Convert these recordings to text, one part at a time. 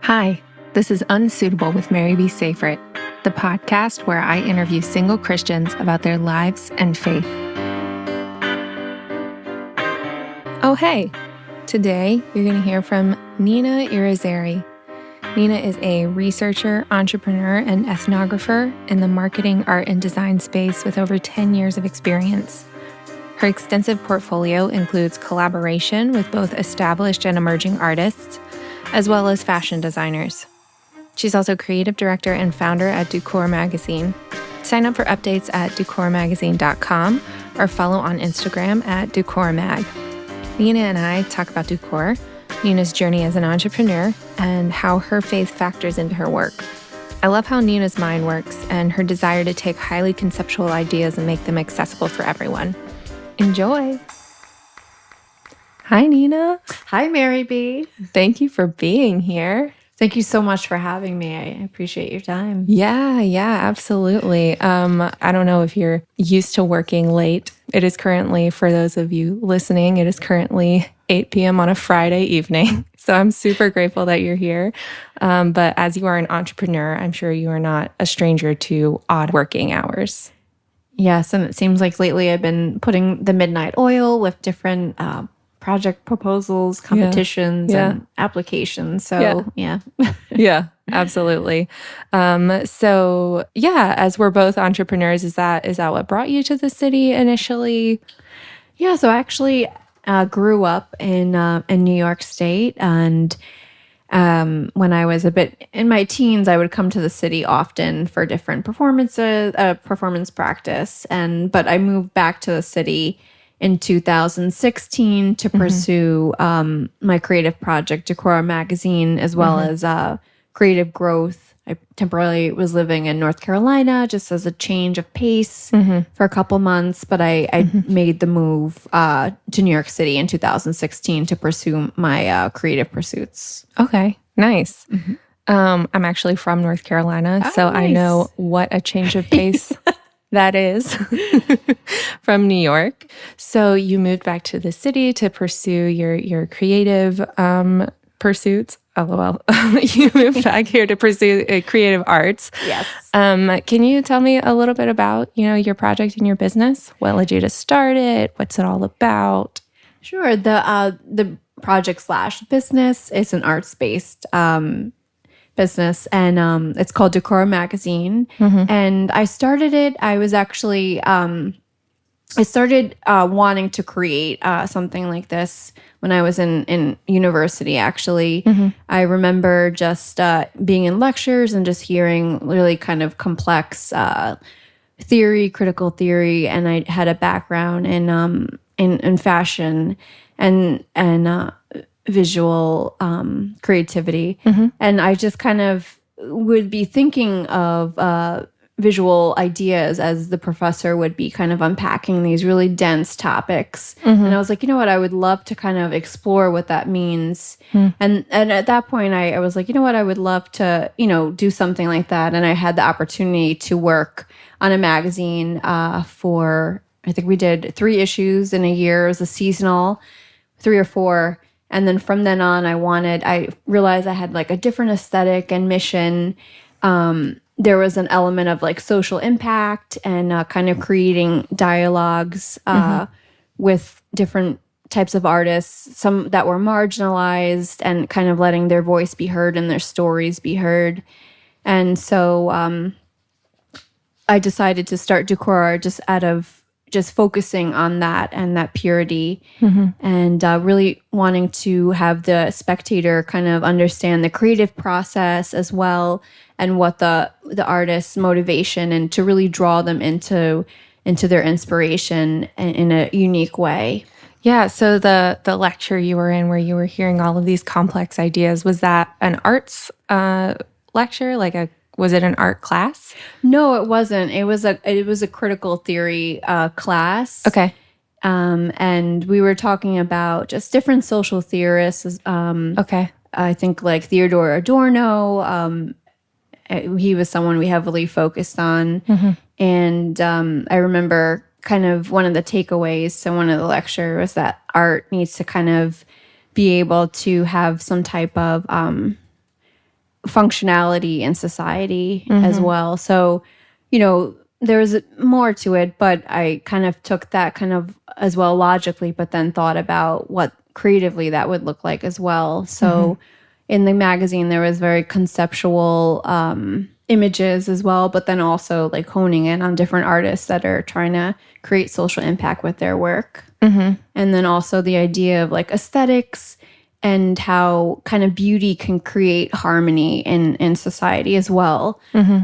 Hi, this is Unsuitable with Mary B. Seyfried, the podcast where I interview single Christians about their lives and faith. Oh, hey! Today, you're going to hear from Nina Irizarry. Nina is a researcher, entrepreneur, and ethnographer in the marketing, art, and design space with over 10 years of experience. Her extensive portfolio includes collaboration with both established and emerging artists, as well as fashion designers. She's also creative director and founder at Coeur magazine. Sign up for updates at ducourmagazine.com or follow on Instagram at ducourmag. Nina and I talk about Coeur, Nina's journey as an entrepreneur, and how her faith factors into her work. I love how Nina's mind works and her desire to take highly conceptual ideas and make them accessible for everyone. Enjoy! Hi, Nina. Hi, Mary B. Thank you for being here. Thank you so much for having me. I appreciate your time. Yeah, absolutely. I don't know if you're used to working late. It is currently, for those of you listening, it is currently 8 p.m. on a Friday evening. So I'm super grateful that you're here. But as you are an entrepreneur, I'm sure you are not a stranger to odd working hours. Yes, and it seems like lately I've been putting the midnight oil with different project proposals, competitions, and applications. So, yeah. Yeah, absolutely. As we're both entrepreneurs, is that what brought you to the city initially? Yeah, so I actually grew up in New York State, and when I was a bit in my teens, I would come to the city often for different performances, performance practice, but I moved back to the city in 2016 to pursue my creative project, Coeur magazine, as well as creative growth. I temporarily was living in North Carolina just as a change of pace for a couple months, but I made the move to New York City in 2016 to pursue my creative pursuits. Okay, nice. I'm actually from North Carolina, so nice. I know what a change of pace that is from New York. So you moved back to the city to pursue your creative pursuits. LOL. You moved back here to pursue creative arts. Yes. Can you tell me a little bit about, your project and your business? What led you to start it? What's it all about? Sure. The project / business is an arts-based business, and it's called Coeur magazine. And I started it. I was actually I started wanting to create something like this when I was in university. Actually, I remember just being in lectures and just hearing really kind of complex theory, critical theory, and I had a background in fashion and visual creativity. And I just kind of would be thinking of visual ideas as the professor would be kind of unpacking these really dense topics. And I was like, you know what, I would love to kind of explore what that means. And at that point, I was like, you know what, I would love to, do something like that. And I had the opportunity to work on a magazine for, I think we did 3 issues in a year. It was a seasonal, 3 or 4. And then from then on, I realized I had like a different aesthetic and mission. There was an element of like social impact and kind of creating dialogues with different types of artists, some that were marginalized, and kind of letting their voice be heard and their stories be heard. And so I decided to start Coeur just out of just focusing on that and that purity, and really wanting to have the spectator kind of understand the creative process as well, and what the artist's motivation, and to really draw them into their inspiration in a unique way. Yeah. So the lecture you were in, where you were hearing all of these complex ideas, was that an arts lecture? Was it an art class? No, it wasn't. It was a critical theory class. Okay. And we were talking about just different social theorists. Okay. I think like Theodore Adorno. He was someone we heavily focused on. And I remember kind of one of the takeaways. So one of the lecture was that art needs to kind of be able to have some type of functionality in society as well. So, you know, there was more to it, but I kind of took that kind of as well logically, but then thought about what creatively that would look like as well. So in the magazine, there was very conceptual images as well, but then also like honing in on different artists that are trying to create social impact with their work. And then also the idea of like aesthetics and how kind of beauty can create harmony in society as well.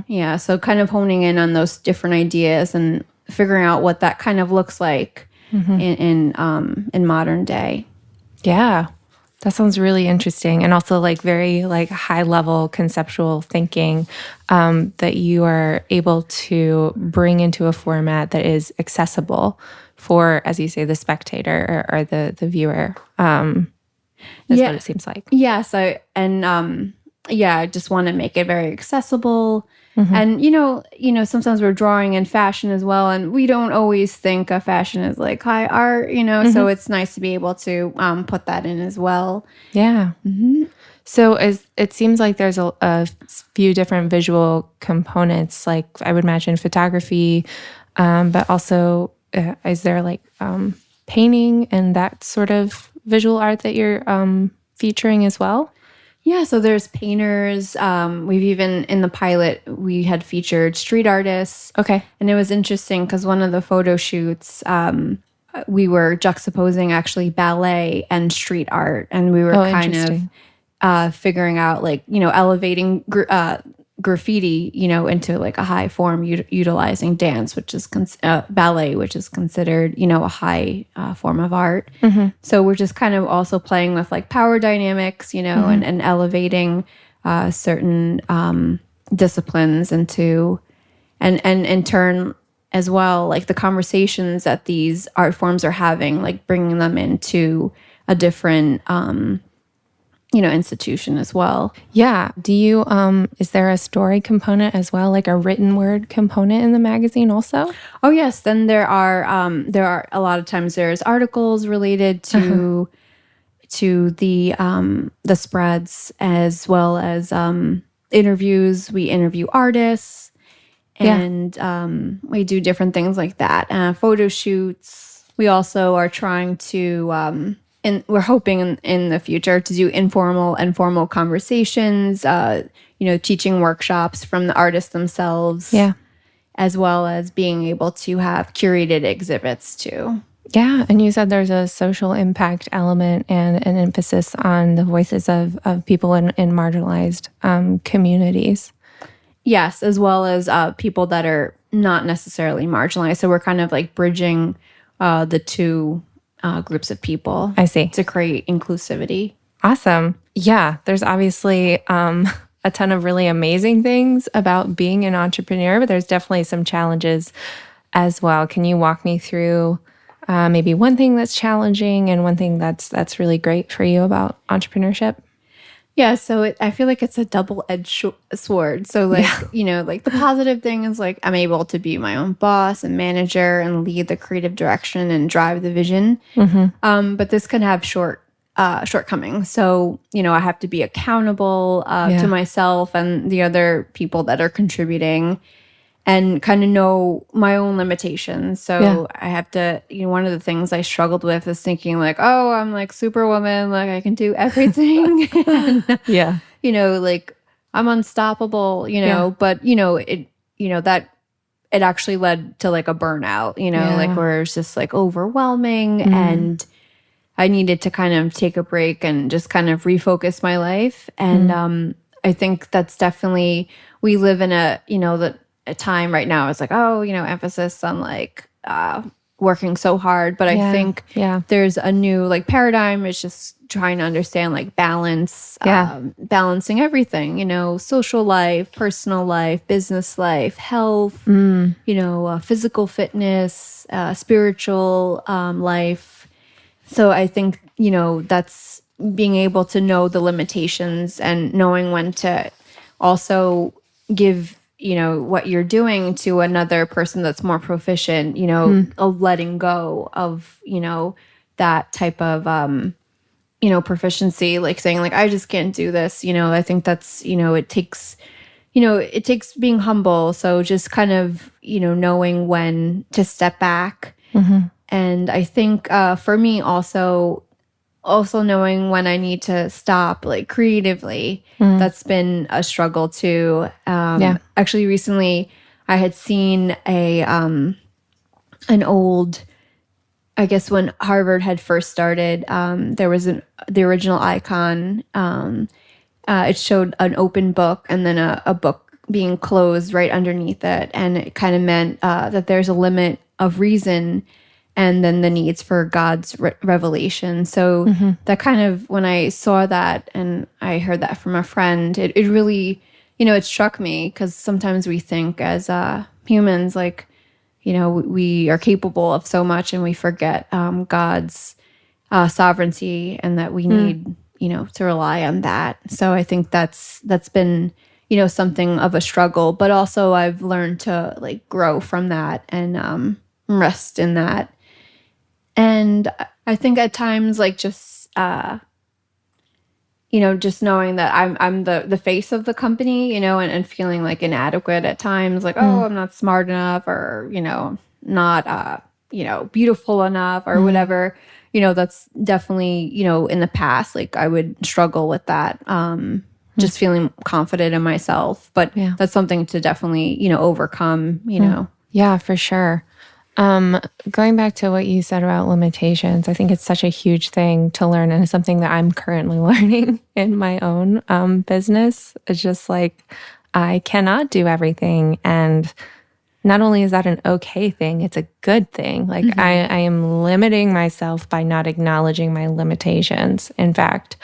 Yeah, so kind of honing in on those different ideas and figuring out what that kind of looks like in modern day. Yeah, that sounds really interesting, and also like very like high level conceptual thinking that you are able to bring into a format that is accessible for, as you say, the spectator or the viewer. That's what it seems like. Yes, I just want to make it very accessible. And you know, sometimes we're drawing in fashion as well, and we don't always think of fashion as like high art, you know. So it's nice to be able to put that in as well. Yeah. So it seems like there's a few different visual components, like I would imagine photography, but also is there like painting and that sort of visual art that you're featuring as well? Yeah, so there's painters. We've even, in the pilot, we had featured street artists. Okay. And it was interesting because one of the photo shoots, we were juxtaposing actually ballet and street art. And we were kind of figuring out, like, you know, elevating graffiti, you know, into like a high form, utilizing dance, which is ballet, which is considered, you know, a high form of art. So we're just kind of also playing with like power dynamics, you know, and elevating certain disciplines into, and in turn as well, like the conversations that these art forms are having, like bringing them into a different you know, institution as well. Yeah. Do you, is there a story component as well, like a written word component in the magazine also? Oh, yes. Then there are a lot of times there's articles related to the spreads, as well as interviews. We interview artists and we do different things like that. Photo shoots. We also are trying to, and we're hoping in the future to do informal and formal conversations, you know, teaching workshops from the artists themselves. Yeah. As well as being able to have curated exhibits too. Yeah. And you said there's a social impact element and an emphasis on the voices of people in marginalized communities. Yes, as well as people that are not necessarily marginalized. So we're kind of like bridging the two groups of people. I see. To create inclusivity. Awesome. Yeah, there's obviously a ton of really amazing things about being an entrepreneur, but there's definitely some challenges as well. Can you walk me through maybe one thing that's challenging and one thing that's really great for you about entrepreneurship? Yeah, so I feel like it's a double-edged sword. So like, you know, like the positive thing is like I'm able to be my own boss and manager and lead the creative direction and drive the vision. But this can have shortcomings. So, you know, I have to be accountable to myself and the other people that are contributing, and kind of know my own limitations. So I have to, you know, one of the things I struggled with is thinking like, oh, I'm like Superwoman, like I can do everything. And, you know, like I'm unstoppable, you know, but you know, that it actually led to like a burnout, you know, like where it's just like overwhelming and I needed to kind of take a break and just kind of refocus my life. And I think that's definitely, we live in a, you know, a time right now is like, oh, you know, emphasis on like working so hard. But I think there's a new like paradigm. It's just trying to understand like balance, balancing everything, you know, social life, personal life, business life, health, you know, physical fitness, spiritual life. So I think, you know, that's being able to know the limitations and knowing when to also give, you know, what you're doing to another person that's more proficient, you know, of letting go of, you know, that type of, proficiency, like saying like, I just can't do this. I think that's, it takes being humble. So just kind of, knowing when to step back. And I think for me also knowing when I need to stop, like creatively, that's been a struggle too. Actually, recently I had seen an old, I guess when Harvard had first started, there was the original icon. It showed an open book and then a book being closed right underneath it. And it kind of meant that there's a limit of reason and then the needs for God's revelation. So that kind of, when I saw that and I heard that from a friend, it really, it struck me, because sometimes we think as humans, like, we are capable of so much and we forget God's sovereignty, and that we need, to rely on that. So I think that's been, something of a struggle, but also I've learned to like grow from that and rest in that. And I think at times, like just just knowing that I'm the face of the company, and feeling like inadequate at times, like, oh, I'm not smart enough, or not beautiful enough, or whatever. That's definitely, in the past, like I would struggle with that. Just feeling confident in myself, but that's something to definitely, overcome. Yeah, for sure. Going back to what you said about limitations, I think it's such a huge thing to learn, and it's something that I'm currently learning in my own business. It's just like, I cannot do everything. And not only is that an okay thing, it's a good thing. Like I am limiting myself by not acknowledging my limitations. In fact,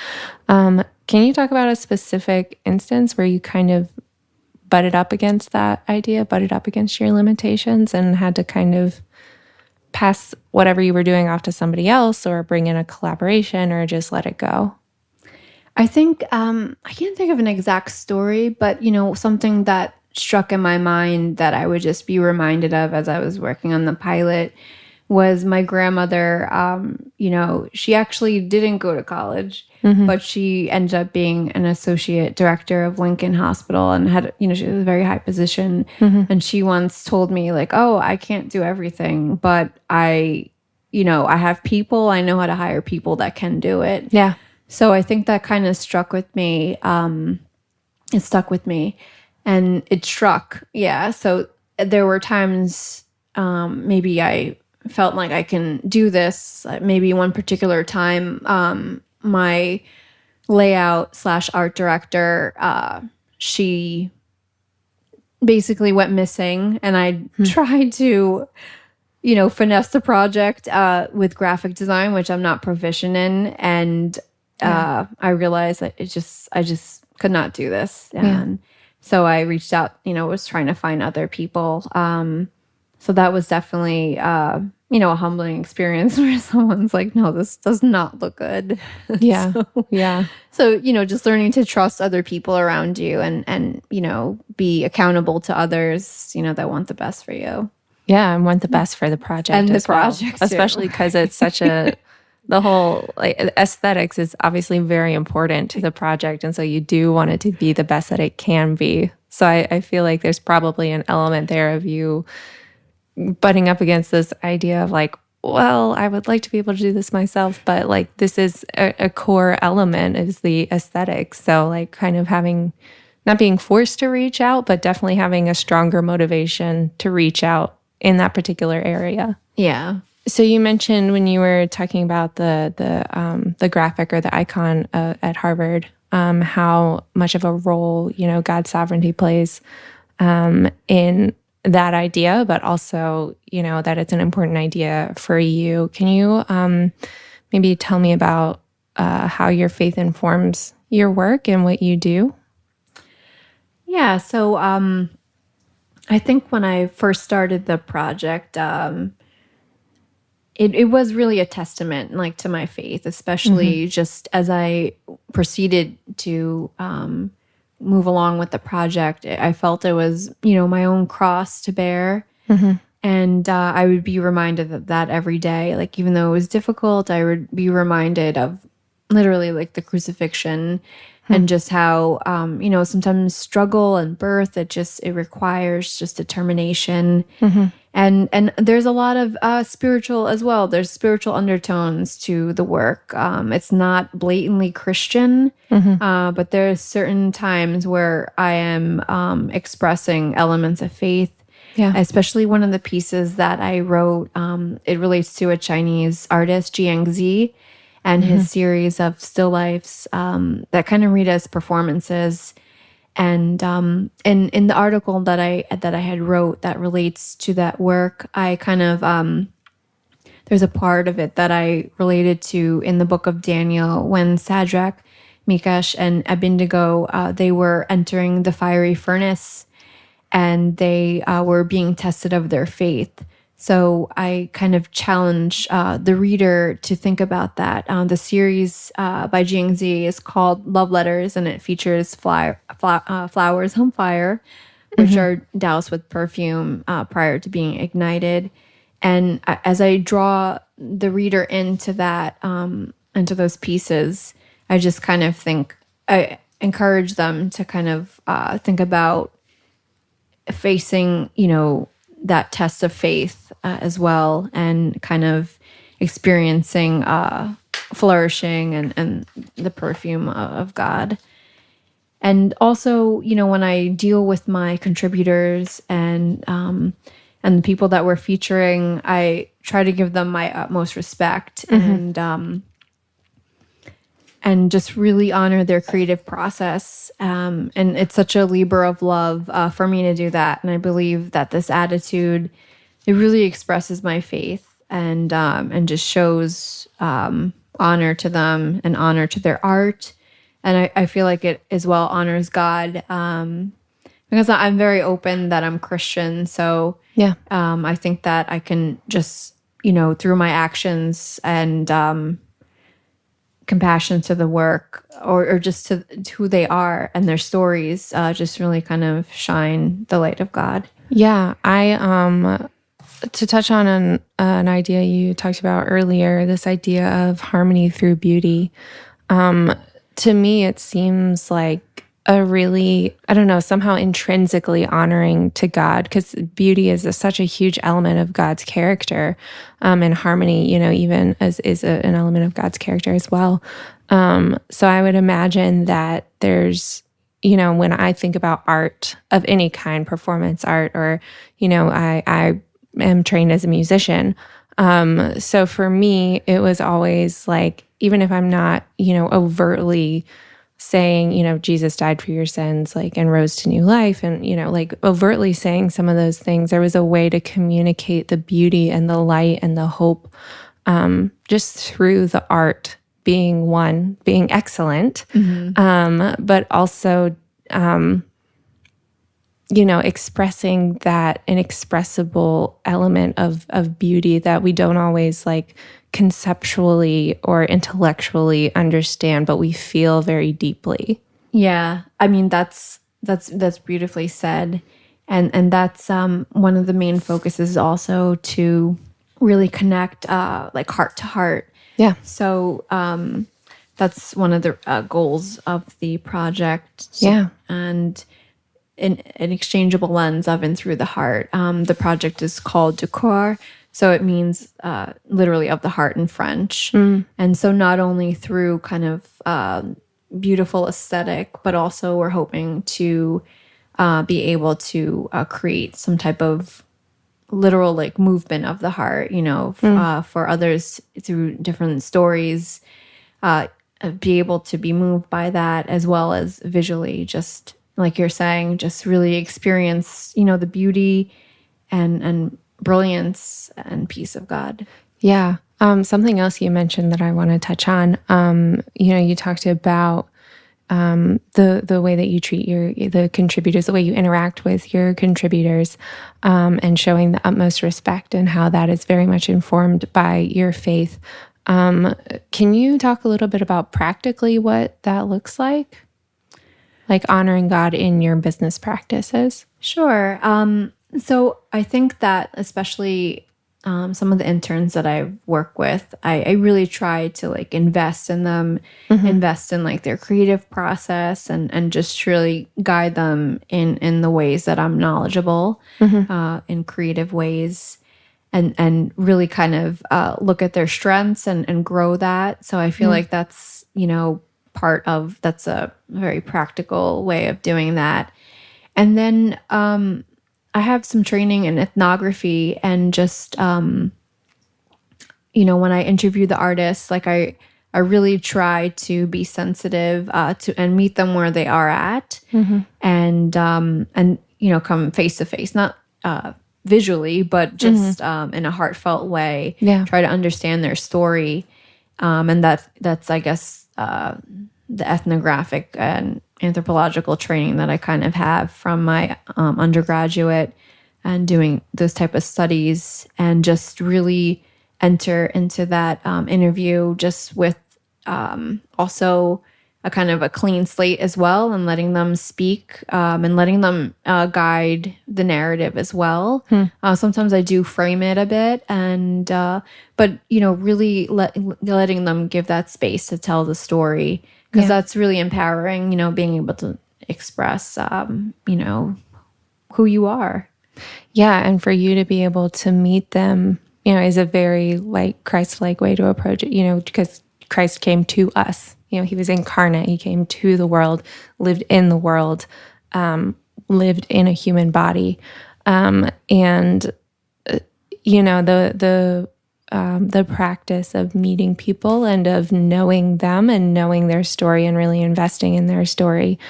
can you talk about a specific instance where you kind of butted up against that idea, butted up against your limitations, and had to kind of pass whatever you were doing off to somebody else, or bring in a collaboration, or just let it go? I think I can't think of an exact story, but something that struck in my mind that I would just be reminded of as I was working on the pilot was my grandmother. She actually didn't go to college, but she ended up being an associate director of Lincoln Hospital, and had, she was a very high position. And she once told me, like, oh, I can't do everything, but I have people, I know how to hire people that can do it. Yeah. So I think that kind of struck with me. It stuck with me, and it struck. Yeah. So there were times maybe I felt like I can do this. Maybe one particular time, my layout/art director, she basically went missing, and I tried to, finesse the project with graphic design, which I'm not proficient in, and I realized that I just could not do this, and so I reached out. Was trying to find other people. So that was definitely, a humbling experience where someone's like, no, this does not look good. Yeah. So, just learning to trust other people around you, and be accountable to others, that want the best for you. Yeah, and want the best for the project. And the as well. project, too. Especially because it's such a, the whole like aesthetics is obviously very important to the project. And so you do want it to be the best that it can be. So I feel like there's probably an element there of you butting up against this idea of like, well, I would like to be able to do this myself, but like this is a core element is the aesthetics. So like kind of not being forced to reach out, but definitely having a stronger motivation to reach out in that particular area. Yeah. So you mentioned when you were talking about the graphic or the icon at Harvard, how much of a role, God's sovereignty plays in that idea, but also, that it's an important idea for you. Can you maybe tell me about how your faith informs your work and what you do? Yeah. So I think when I first started the project, it was really a testament, like, to my faith, especially just as I proceeded to move along with the project. I felt it was, my own cross to bear. And I would be reminded of that every day. Like, even though it was difficult, I would be reminded of, literally like the crucifixion, and just how sometimes struggle and birth, it requires just determination. And there's a lot of spiritual as well. There's spiritual undertones to the work. It's not blatantly Christian, but there's certain times where I am expressing elements of faith. Yeah. Especially one of the pieces that I wrote, it relates to a Chinese artist, Jiangzi, and his series of still lifes that kind of read as performances. And in the article that I had wrote that relates to that work, I kind of there's a part of it that I related to in the book of Daniel when Shadrach, Meshach, and Abednego they were entering the fiery furnace, and they were being tested of their faith. So I kind of challenge the reader to think about that. The series by Jiangzi is called Love Letters, and it features flowers on fire, which are doused with perfume prior to being ignited. And as I draw the reader into that, into those pieces, I just kind of I encourage them to kind of think about facing, that test of faith as well, and kind of experiencing flourishing and the perfume of God. And also, when I deal with my contributors and the people that we're featuring, I try to give them my utmost respect and just really honor their creative process. And it's such a labor of love for me to do that. And I believe that this attitude, it really expresses my faith and just shows honor to them and honor to their art. And I feel like it as well honors God because I'm very open that I'm Christian. So Yeah. I think that I can just, through my actions and compassion to the work or just to who they are and their stories just really kind of shine the light of God. Yeah, I to touch on an idea you talked about earlier, this idea of harmony through beauty. To me, it seems like a really, I don't know, somehow intrinsically honoring to God, because beauty is such a huge element of God's character, and harmony, even is an element of God's character as well. So I would imagine that there's, when I think about art of any kind, performance art, or, I am trained as a musician. So for me, it was always like, even if I'm not, overtly saying, Jesus died for your sins, like, and rose to new life, and, like overtly saying some of those things, there was a way to communicate the beauty and the light and the hope, just through the art being one, being excellent, but also, expressing that inexpressible element of beauty that we don't always like conceptually or intellectually understand, but we feel very deeply. Yeah, I mean that's beautifully said, and that's one of the main focuses also to really connect like heart to heart. Yeah. So that's one of the goals of the project. Yeah. And an exchangeable lens of and through the heart. The project is called Coeur, so it means literally of the heart in French. And so not only through kind of beautiful aesthetic, but also we're hoping to be able to create some type of literal like movement of the heart, for others through different stories, be able to be moved by that, as well as visually, just like you're saying, just really experience, the beauty and brilliance and peace of God. Yeah. Something else you mentioned that I want to touch on, you talked about the way that you treat the contributors, the way you interact with your contributors, and showing the utmost respect, and how that is very much informed by your faith. Can you talk a little bit about practically what that looks like honoring God in your business practices? Sure. So I think that especially some of the interns that I work with, I really try to like invest in them, invest in like their creative process, and just really guide them in the ways that I'm knowledgeable, in creative ways, and really kind of look at their strengths and grow that. So I feel like that's, that's a very practical way of doing that. And then I have some training in ethnography, and just, when I interview the artists, like I really try to be sensitive to and meet them where they are at, and come face to face, not visually, but just in a heartfelt way. Yeah. Try to understand their story, and that's I guess the ethnographic and anthropological training that I kind of have from my undergraduate and doing those type of studies, and just really enter into that interview just with also a kind of a clean slate as well, and letting them speak, and letting them guide the narrative as well. Sometimes I do frame it a bit, and but really letting them give that space to tell the story, because that's really empowering. Being able to express who you are. Yeah, and for you to be able to meet them, is a very like Christ-like way to approach it, because Christ came to us. He was incarnate. He came to the world, lived in the world, lived in a human body. And the practice of meeting people and of knowing them and knowing their story and really investing in their story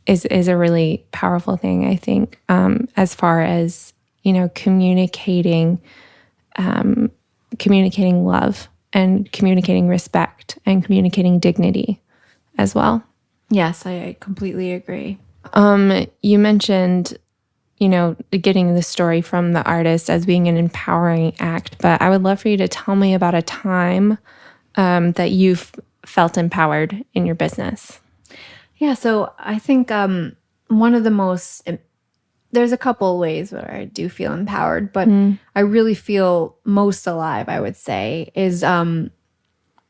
is a really powerful thing, I think, as far as, communicating love and communicating respect and communicating dignity as well. Yes, I completely agree. You mentioned, getting the story from the artist as being an empowering act, but I would love for you to tell me about a time that you've felt empowered in your business. Yeah, so I think one of the most, there's a couple ways where I do feel empowered, but I really feel most alive, I would say, is when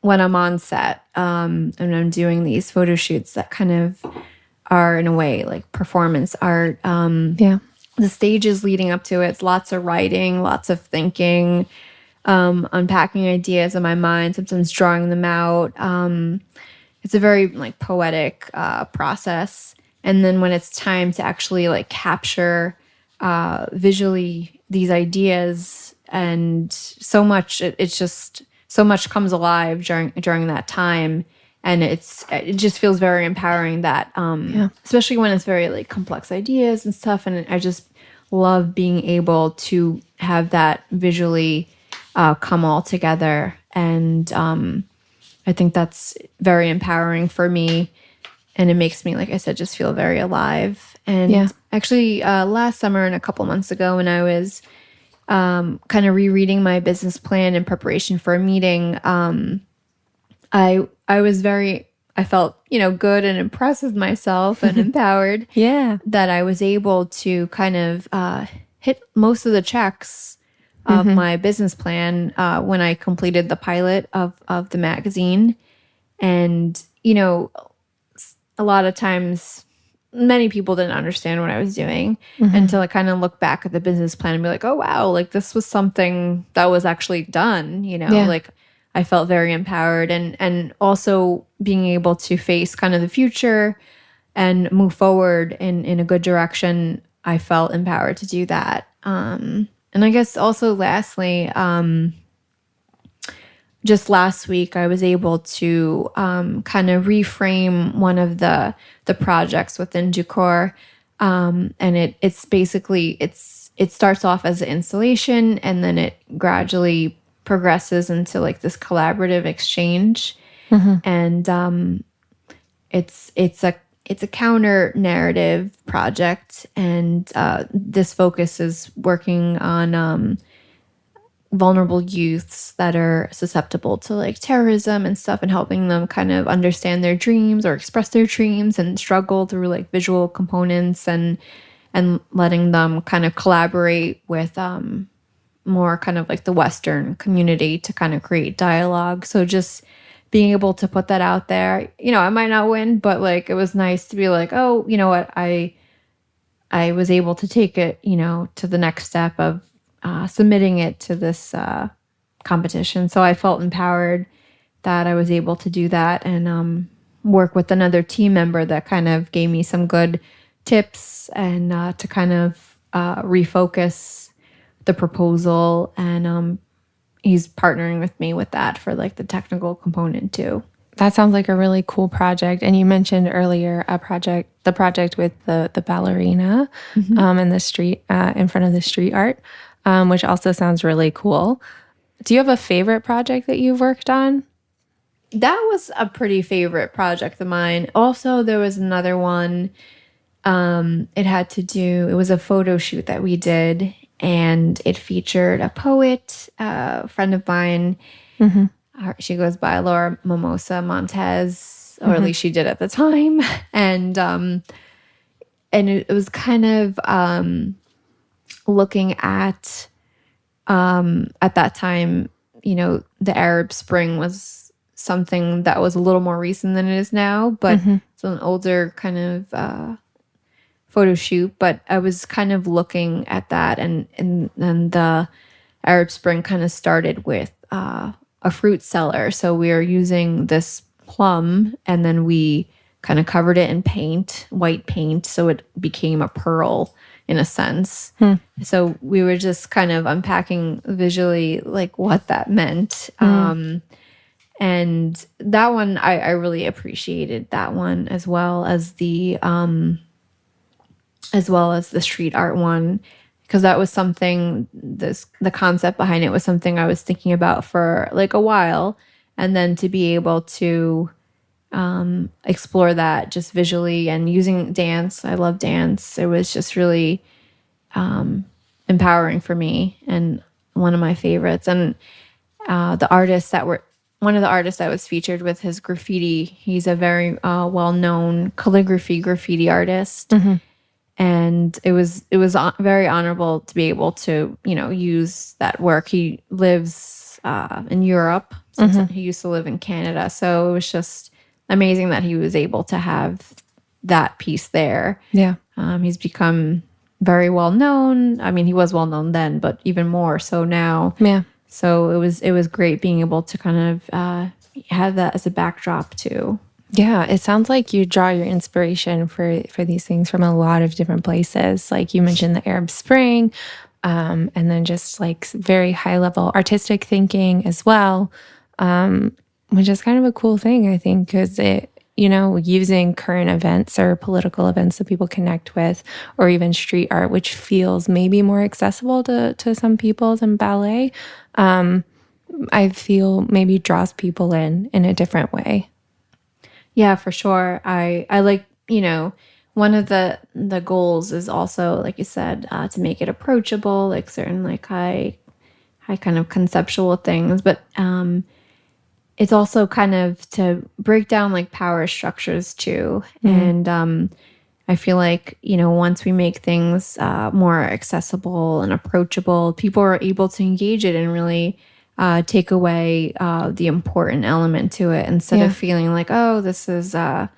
I'm on set and I'm doing these photo shoots that kind of are, in a way, like performance art. The stages leading up to it's lots of writing, lots of thinking, unpacking ideas in my mind, sometimes drawing them out. It's a very like poetic process. And then when it's time to actually like capture visually these ideas, and so much, it's just so much comes alive during that time, and it just feels very empowering. That especially when it's very like complex ideas and stuff, and I just love being able to have that visually come all together, and I think that's very empowering for me. And it makes me, like I said, just feel very alive. And actually, last summer and a couple months ago, when I was kind of rereading my business plan in preparation for a meeting, I felt, good and impressed with myself and empowered. That I was able to kind of hit most of the checks of my business plan when I completed the pilot of the magazine. And, a lot of times, many people didn't understand what I was doing until I kind of look back at the business plan and be like, oh, wow, like this was something that was actually done, like I felt very empowered, and also being able to face kind of the future and move forward in a good direction. I felt empowered to do that. And I guess also lastly, just last week, I was able to kind of reframe one of the projects within Coeur, and it's basically it starts off as an installation, and then it gradually progresses into like this collaborative exchange, and it's a counter narrative project, and this focus is working on vulnerable youths that are susceptible to like terrorism and stuff, and helping them kind of understand their dreams or express their dreams and struggle through like visual components, and letting them kind of collaborate with more kind of like the Western community to kind of create dialogue. So just being able to put that out there, I might not win, but like it was nice to be like, oh, you know what, I was able to take it, to the next step of submitting it to this competition. So I felt empowered that I was able to do that and work with another team member that kind of gave me some good tips and to kind of refocus the proposal. And he's partnering with me with that for like the technical component too. That sounds like a really cool project. And you mentioned earlier the project with the ballerina in the street, in front of the street art, which also sounds really cool. Do you have a favorite project that you've worked on? That was a pretty favorite project of mine. Also, there was another one. It was a photo shoot that we did, and it featured a poet, a friend of mine. She goes by Laura Mimosa Montez, or at least she did at the time. And it was kind of looking at that time, the Arab Spring was something that was a little more recent than it is now, but it's an older kind of photo shoot. But I was kind of looking at that, and the Arab Spring kind of started with a fruit cellar. So we were using this plum, and then we kind of covered it in paint, white paint, so it became a pearl in a sense. So we were just kind of unpacking visually like what that meant. And that one, I really appreciated that one, as well as the street art one, because that was something, the concept behind it was something I was thinking about for like a while. And then to be able to explore that just visually and using dance. I love dance. It was just really empowering for me and one of my favorites. And one of the artists that was featured with his graffiti, he's a very well-known graffiti artist. And it was very honorable to be able to, use that work. He lives in Europe. Since he used to live in Canada. So it was just amazing that he was able to have that piece there. Yeah. He's become very well known. I mean, he was well known then, but even more so now. Yeah. So it was great being able to kind of have that as a backdrop too. Yeah, it sounds like you draw your inspiration for these things from a lot of different places. Like you mentioned the Arab Spring, and then just like very high level artistic thinking as well, which is kind of a cool thing, I think, because it, using current events or political events that people connect with, or even street art, which feels maybe more accessible to some people than ballet, I feel maybe draws people in a different way. Yeah, for sure. I like, one of the goals is also, like you said, to make it approachable, like certain like high kind of conceptual things. But it's also kind of to break down like power structures too. And I feel like, once we make things more accessible and approachable, people are able to engage it and really take away the important element to it, instead of feeling like, oh, this is not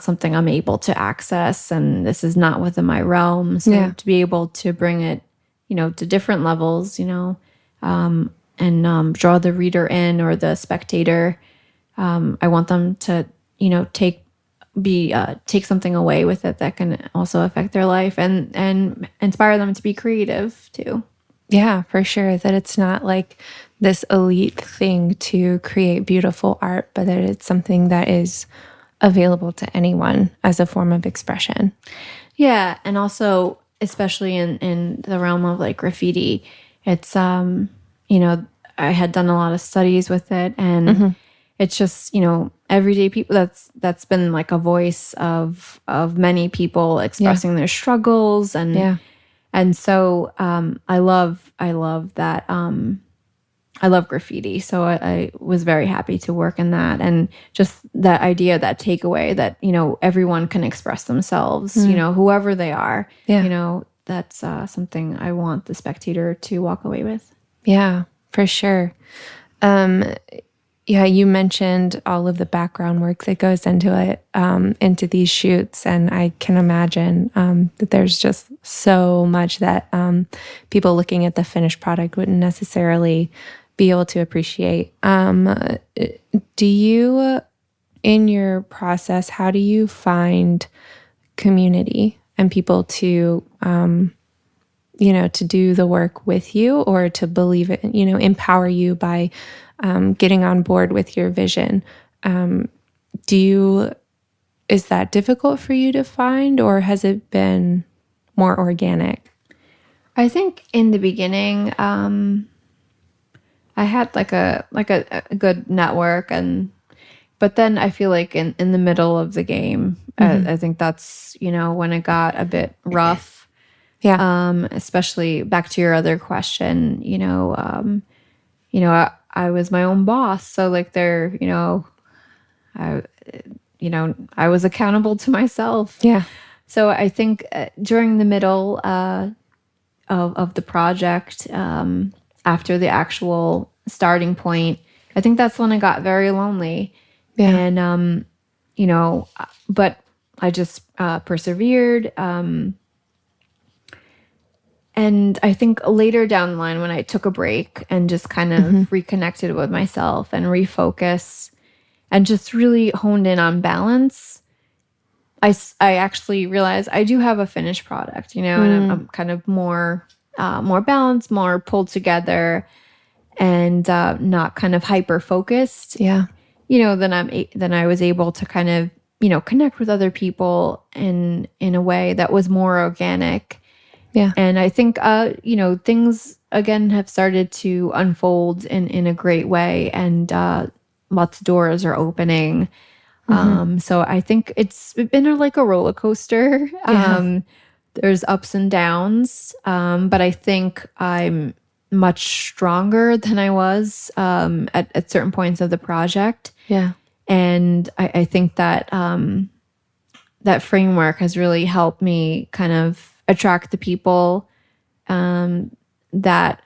something I'm able to access, and this is not within my realm. So to be able to bring it, to different levels, and draw the reader in or the spectator, I want them to, take something away with it that can also affect their life and inspire them to be creative too. Yeah, for sure. That it's not like this elite thing to create beautiful art, but that it's something that is available to anyone as a form of expression. Yeah. And also, especially in the realm of like graffiti, it's, I had done a lot of studies with it, and it's just, everyday people, that's been like a voice of many people expressing their struggles. And so I love that. I love graffiti. So I was very happy to work in that. And just that idea, that takeaway that, everyone can express themselves, whoever they are, that's something I want the spectator to walk away with. Yeah, for sure. Yeah, you mentioned all of the background work that goes into it, into these shoots. And I can imagine that there's just so much that people looking at the finished product wouldn't necessarily be able to appreciate. Do you, in your process, how do you find community and people to, to do the work with you or to believe it, empower you by getting on board with your vision? Is that difficult for you to find, or has it been more organic? I think in the beginning, I had like a good network, but then I feel like in the middle of the game, I think that's, when it got a bit rough. Yeah. Especially back to your other question, I was my own boss. So like I, I was accountable to myself. Yeah. So I think during the middle of the project, after the actual starting point, I think that's when I got very lonely. Yeah. And, but I just persevered. And I think later down the line, when I took a break and just kind of reconnected with myself and refocus and just really honed in on balance, I actually realized I do have a finished product, and I'm kind of more balanced, more pulled together, and not kind of hyper focused. Yeah. Then I was able to kind of connect with other people in a way that was more organic. Yeah. And I think, things again have started to unfold in a great way, and lots of doors are opening. So I think it's been like a roller coaster. Yeah. There's ups and downs, but I think I'm much stronger than I was at certain points of the project. Yeah. And I think that that framework has really helped me kind of attract the people that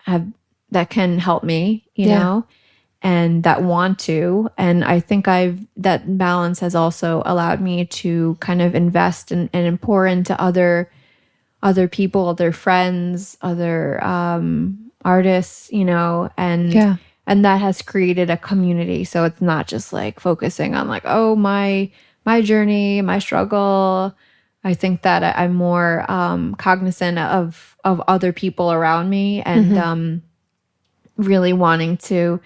can help me, you know, and that want to. And I think that balance has also allowed me to kind of invest and pour into other people, other friends, other artists, and that has created a community. So it's not just like focusing on like, oh, my journey, my struggle. I think that I'm more cognizant of other people around me, and really wanting to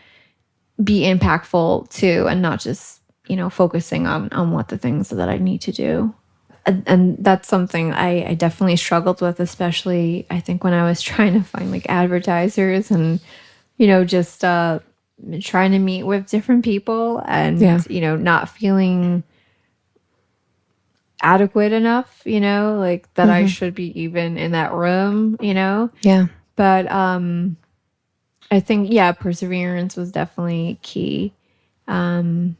be impactful too, and not just focusing on what the things that I need to do. And that's something I definitely struggled with, especially I think when I was trying to find like advertisers and just trying to meet with different people and not feeling adequate enough, like that I should be even in that room, Yeah. But I think perseverance was definitely key. And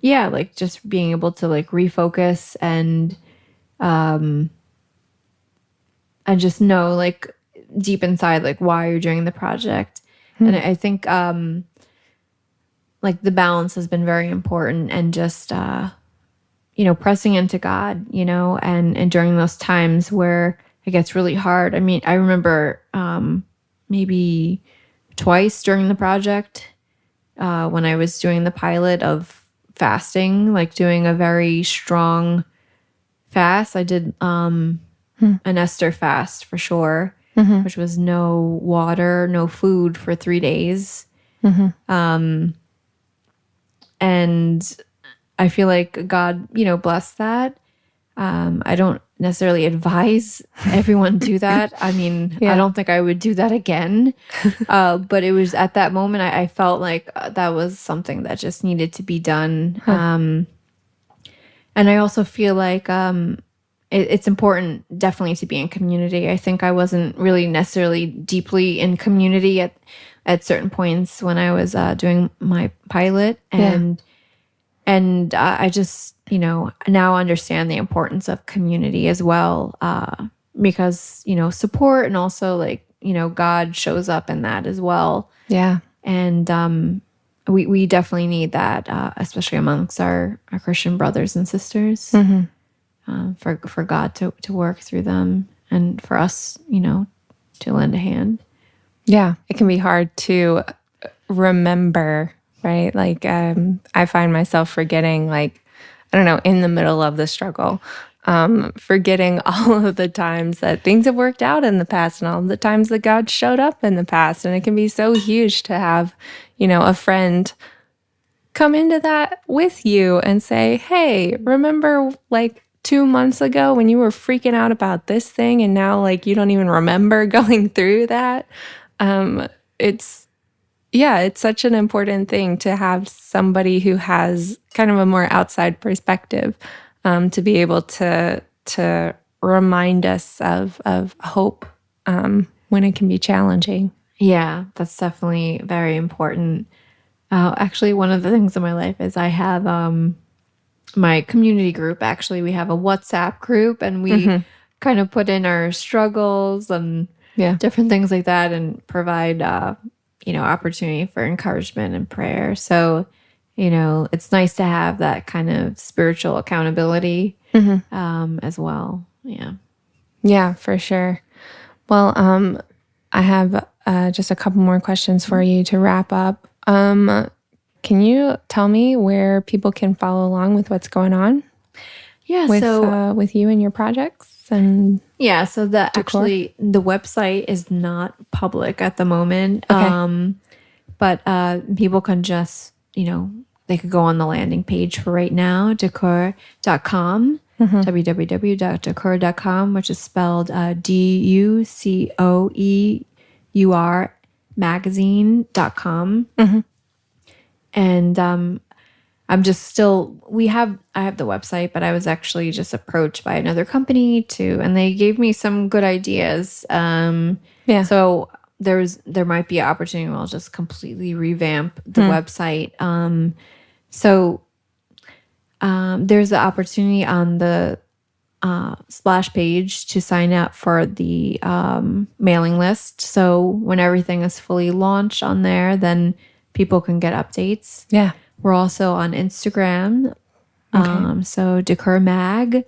like just being able to like refocus and just know like deep inside like why you're doing the project. And I think like the balance has been very important, and just pressing into God, and during those times where it gets really hard. I mean, I remember maybe twice during the project when I was doing the pilot of fasting, like doing a very strong fast. I did an Esther fast for sure, which was no water, no food for 3 days. And I feel like God, blessed that. I don't necessarily advise everyone do that. I mean, I don't think I would do that again. But it was at that moment, I felt like that was something that just needed to be done. And I also feel like it's important definitely to be in community. I think I wasn't really necessarily deeply in community at certain points when I was doing my pilot. And I just, now understand the importance of community as well, because, support and also like, God shows up in that as well. Yeah. And we definitely need that, especially amongst our Christian brothers and sisters, for God to work through them and for us, to lend a hand. Yeah. It can be hard to remember, right? Like, I find myself forgetting, like, I don't know, in the middle of the struggle, forgetting all of the times that things have worked out in the past and all of the times that God showed up in the past. And it can be so huge to have, a friend come into that with you and say, hey, remember like 2 months ago when you were freaking out about this thing and now like you don't even remember going through that? It's such an important thing to have somebody who has kind of a more outside perspective, to be able to remind us of hope, when it can be challenging. Yeah, that's definitely very important. Actually, one of the things in my life is I have my community group. Actually, we have a WhatsApp group, and we kind of put in our struggles and different things like that, and provide opportunity for encouragement and prayer. So, it's nice to have that kind of spiritual accountability as well. Yeah. Yeah, for sure. Well, I have just a couple more questions for you to wrap up. Can you tell me where people can follow along with what's going on? Yeah, with you and your projects and so the website is not public at the moment. Okay. But people can just, they could go on the landing page for right now, Coeur.com, www.coeur.com, which is spelled DUCOEUR magazine.com. And I'm just still, I have the website, but I was actually just approached by another company and they gave me some good ideas. So there might be an opportunity where I'll just completely revamp the website. There's the opportunity on the splash page to sign up for the mailing list. So when everything is fully launched on there, then people can get updates. Yeah. We're also on Instagram. So Coeur Mag.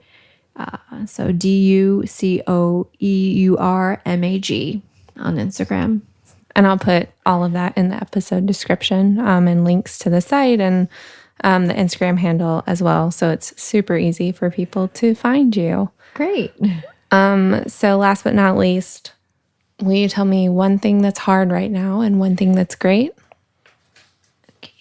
So DUCOEURMAG on Instagram. And I'll put all of that in the episode description, and links to the site and the Instagram handle as well. So it's super easy for people to find you. Great. So last but not least, will you tell me one thing that's hard right now and one thing that's great?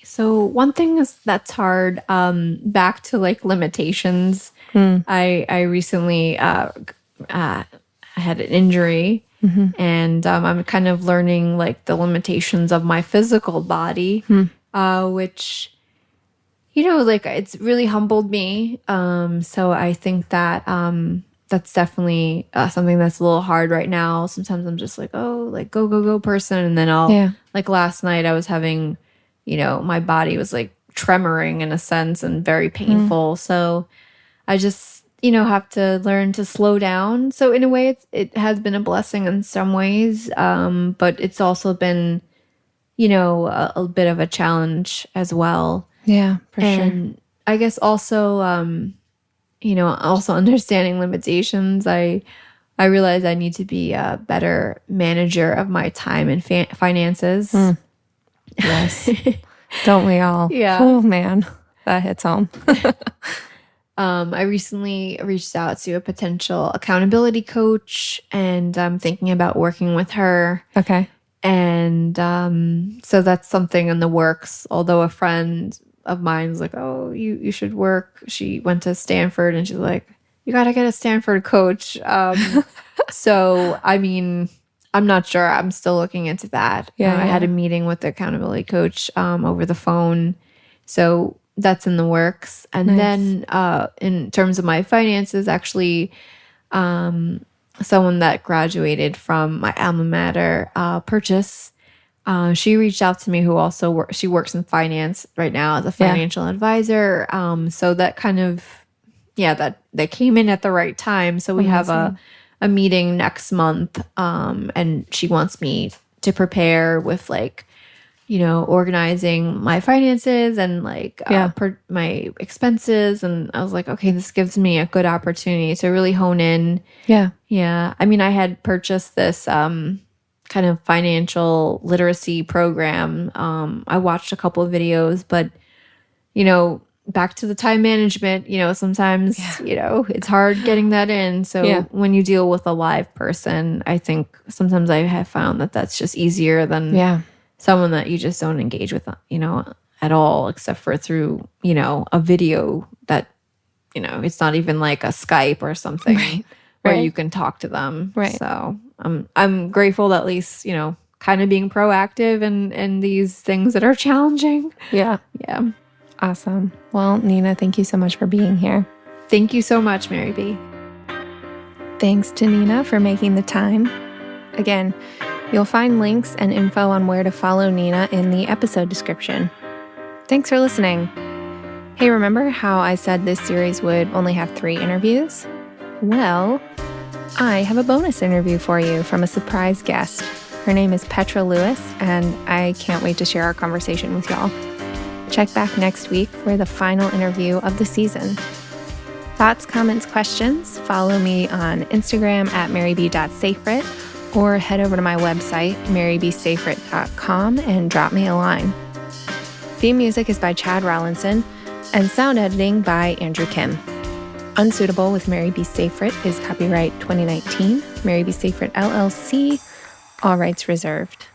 So one thing that's hard, back to like limitations. I recently had an injury, and I'm kind of learning like the limitations of my physical body, which, like it's really humbled me. So I think that that's definitely something that's a little hard right now. Sometimes I'm just like, oh, like go person, and then like last night I was having, my body was like tremoring in a sense and very painful. So I just, have to learn to slow down. So in a way, it has been a blessing in some ways, but it's also been, a bit of a challenge as well. Yeah, for sure. And I guess also, also understanding limitations. I realize I need to be a better manager of my time and finances. Yes. Don't we all? Yeah. Oh, man. That hits home. I recently reached out to a potential accountability coach, and I'm thinking about working with her. Okay. And so that's something in the works. Although a friend of mine's like, oh, you should work. She went to Stanford, and she's like, you got to get a Stanford coach. So, I mean, I'm not sure. I'm still looking into that. I had a meeting with the accountability coach over the phone. So that's in the works. And then in terms of my finances, actually, someone that graduated from my alma mater purchase She reached out to me, who also she works in finance right now as a financial advisor. So that kind of, that came in at the right time. So we have a meeting next month, and she wants me to prepare with like, organizing my finances and like my expenses. And I was like, okay, this gives me a good opportunity to really hone in. Yeah. Yeah. I mean, I had purchased this kind of financial literacy program. I watched a couple of videos, but, back to the time management, sometimes, it's hard getting that in. So when you deal with a live person, I think sometimes I have found that that's just easier than someone that you just don't engage with, at all, except for through, a video that, it's not even like a Skype or something where you can talk to them. Right. So I'm grateful that at least, kind of being proactive in these things that are challenging. Yeah. Yeah. Awesome. Well, Nina, thank you so much for being here. Thank you so much, Mary B. Thanks to Nina for making the time. Again, you'll find links and info on where to follow Nina in the episode description. Thanks for listening. Hey, remember how I said this series would only have 3 interviews? Well, I have a bonus interview for you from a surprise guest. Her name is Petra Lewis, and I can't wait to share our conversation with y'all. Check back next week for the final interview of the season. Thoughts, comments, questions? Follow me on Instagram at maryb.safrit or head over to my website, marybsafrit.com, and drop me a line. Theme music is by Chad Rollinson and sound editing by Andrew Kim. Unsuitable with Mary B. Safrit is copyright 2019, Mary B. Safrit LLC, all rights reserved.